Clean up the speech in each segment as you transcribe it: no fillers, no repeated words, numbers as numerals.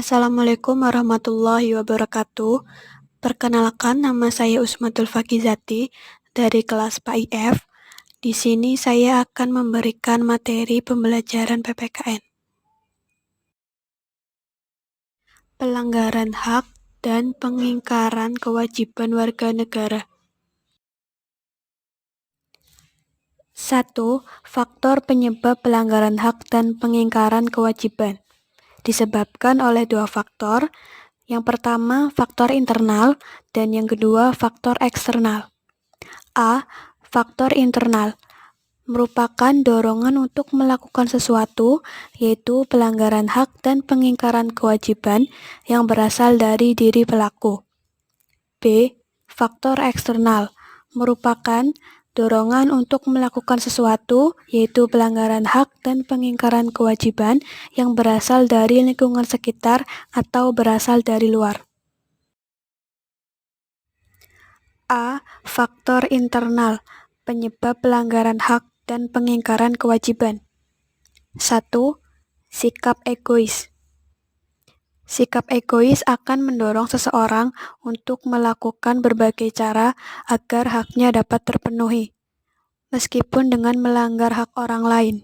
Assalamualaikum warahmatullahi wabarakatuh. Perkenalkan, nama saya Usmatul Fakizati dari kelas PAIF. Di sini saya akan memberikan materi pembelajaran PPKN. Pelanggaran hak dan pengingkaran kewajiban warga negara. 1. Faktor penyebab pelanggaran hak dan pengingkaran kewajiban. Disebabkan oleh dua faktor. Yang pertama, faktor internal, dan yang kedua, faktor eksternal. A. Faktor internal merupakan dorongan untuk melakukan sesuatu, yaitu pelanggaran hak dan pengingkaran kewajiban yang berasal dari diri pelaku. B. Faktor eksternal merupakan dorongan untuk melakukan sesuatu, yaitu pelanggaran hak dan pengingkaran kewajiban yang berasal dari lingkungan sekitar atau berasal dari luar. A. Faktor internal penyebab pelanggaran hak dan pengingkaran kewajiban. 1. Sikap egois. Sikap egois akan mendorong seseorang untuk melakukan berbagai cara agar haknya dapat terpenuhi, meskipun dengan melanggar hak orang lain.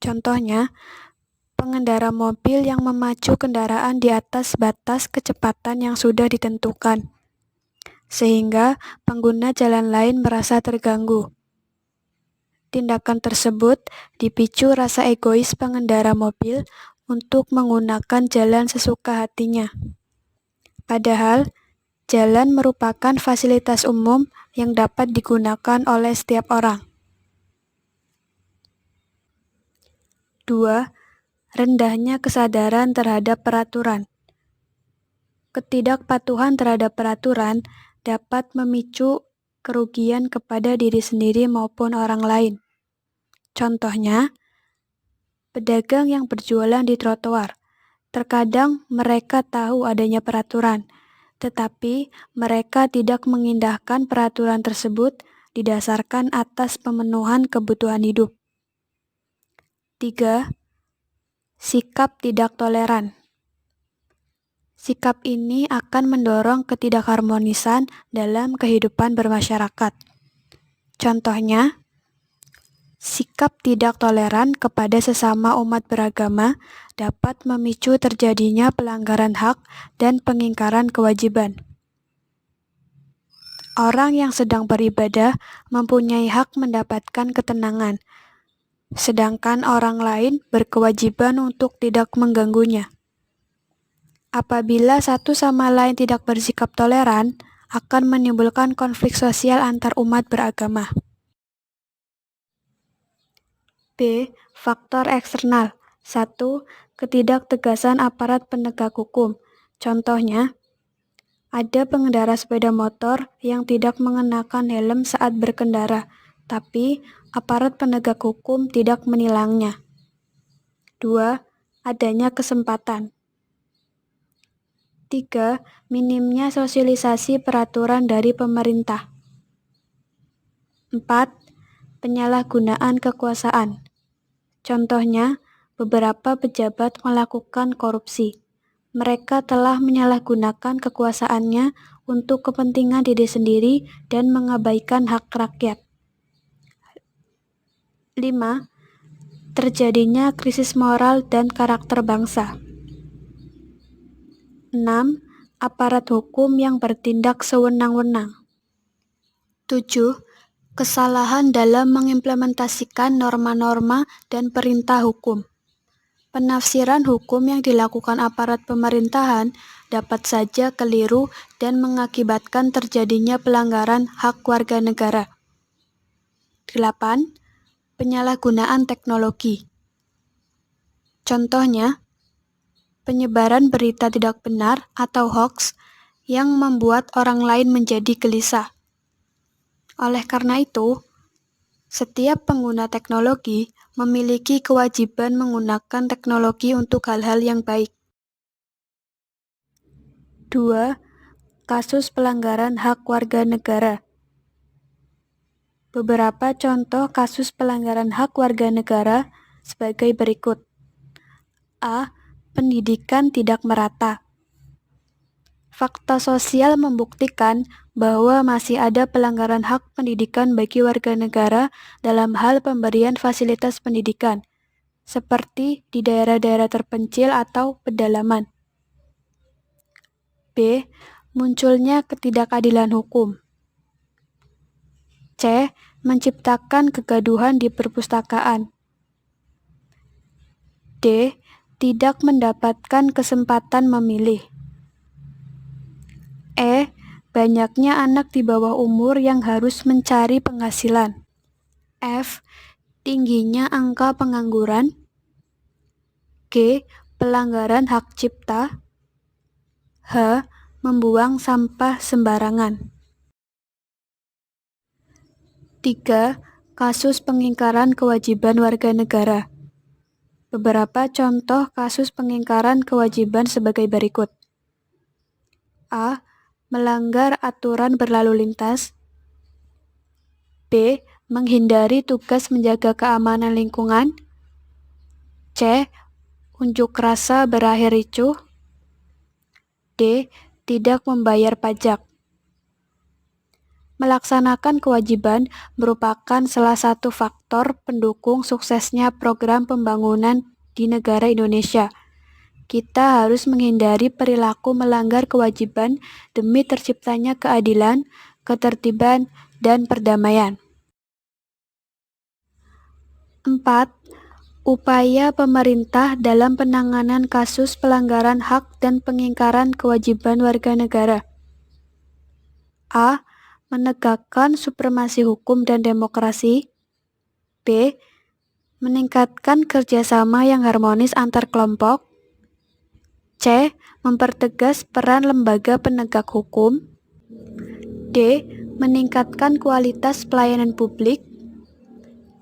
Contohnya, pengendara mobil yang memacu kendaraan di atas batas kecepatan yang sudah ditentukan, sehingga pengguna jalan lain merasa terganggu. Tindakan tersebut dipicu rasa egois pengendara mobil untuk menggunakan jalan sesuka hatinya. Padahal, jalan merupakan fasilitas umum yang dapat digunakan oleh setiap orang. 2. Rendahnya kesadaran terhadap peraturan. Ketidakpatuhan terhadap peraturan dapat memicu kerugian kepada diri sendiri maupun orang lain. Contohnya, pedagang yang berjualan di trotoar. Terkadang mereka tahu adanya peraturan, tetapi mereka tidak mengindahkan peraturan tersebut didasarkan atas pemenuhan kebutuhan hidup. 3. Sikap tidak toleran. Sikap ini akan mendorong ketidakharmonisan dalam kehidupan bermasyarakat. Contohnya, sikap tidak toleran kepada sesama umat beragama dapat memicu terjadinya pelanggaran hak dan pengingkaran kewajiban. Orang yang sedang beribadah mempunyai hak mendapatkan ketenangan, sedangkan orang lain berkewajiban untuk tidak mengganggunya. Apabila satu sama lain tidak bersikap toleran, akan menimbulkan konflik sosial antar umat beragama. B. Faktor eksternal. 1. Ketidaktegasan aparat penegak hukum. Contohnya, ada pengendara sepeda motor yang tidak mengenakan helm saat berkendara, tapi aparat penegak hukum tidak menilangnya. 2. Adanya kesempatan. 3. Minimnya sosialisasi peraturan dari pemerintah. 4. Penyalahgunaan kekuasaan. Contohnya, beberapa pejabat melakukan korupsi. Mereka telah menyalahgunakan kekuasaannya untuk kepentingan diri sendiri dan mengabaikan hak rakyat. 5. Terjadinya krisis moral dan karakter bangsa. 6. Aparat hukum yang bertindak sewenang-wenang. 7. Kesalahan dalam mengimplementasikan norma-norma dan perintah hukum. Penafsiran hukum yang dilakukan aparat pemerintahan dapat saja keliru dan mengakibatkan terjadinya pelanggaran hak warga negara. 8. Penyalahgunaan teknologi. Contohnya, penyebaran berita tidak benar atau hoax yang membuat orang lain menjadi gelisah. Oleh karena itu, setiap pengguna teknologi memiliki kewajiban menggunakan teknologi untuk hal-hal yang baik. 2. Kasus pelanggaran hak warga negara. Beberapa contoh kasus pelanggaran hak warga negara sebagai berikut. A. pendidikan tidak merata. Fakta sosial membuktikan bahwa masih ada pelanggaran hak pendidikan bagi warga negara dalam hal pemberian fasilitas pendidikan, seperti di daerah-daerah terpencil atau pedalaman. B. Munculnya ketidakadilan hukum. C. Menciptakan kegaduhan di perpustakaan. D. Tidak mendapatkan kesempatan memilih. E. Banyaknya anak di bawah umur yang harus mencari penghasilan. F. Tingginya angka pengangguran. G. Pelanggaran hak cipta. H. Membuang sampah sembarangan. 3. Kasus pengingkaran kewajiban warga negara. Beberapa contoh kasus pengingkaran kewajiban sebagai berikut. A. Melanggar aturan berlalu lintas. B. Menghindari tugas menjaga keamanan lingkungan. C. Unjuk rasa berakhir ricuh. D. Tidak membayar pajak. Melaksanakan kewajiban merupakan salah satu faktor pendukung suksesnya program pembangunan di negara Indonesia. Kita harus menghindari perilaku melanggar kewajiban demi terciptanya keadilan, ketertiban, dan perdamaian. 4. Upaya pemerintah dalam penanganan kasus pelanggaran hak dan pengingkaran kewajiban warga negara. A. Menegakkan supremasi hukum dan demokrasi. B. Meningkatkan kerjasama yang harmonis antar kelompok. C. Mempertegas peran lembaga penegak hukum. D. Meningkatkan kualitas pelayanan publik.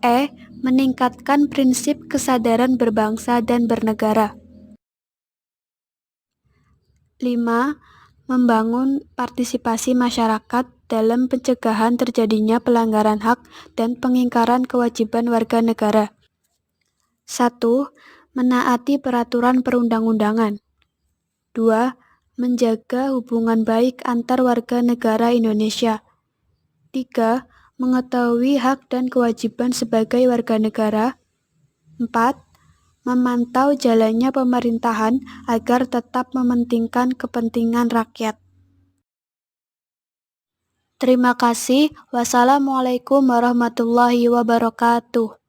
E. Meningkatkan prinsip kesadaran berbangsa dan bernegara. 5. Membangun partisipasi masyarakat dalam pencegahan terjadinya pelanggaran hak dan pengingkaran kewajiban warga negara. 1. Menaati peraturan perundang-undangan. 2. Menjaga hubungan baik antar warga negara Indonesia. 3. Mengetahui hak dan kewajiban sebagai warga negara. 4. Memantau jalannya pemerintahan agar tetap mementingkan kepentingan rakyat. Terima kasih. Wassalamualaikum warahmatullahi wabarakatuh.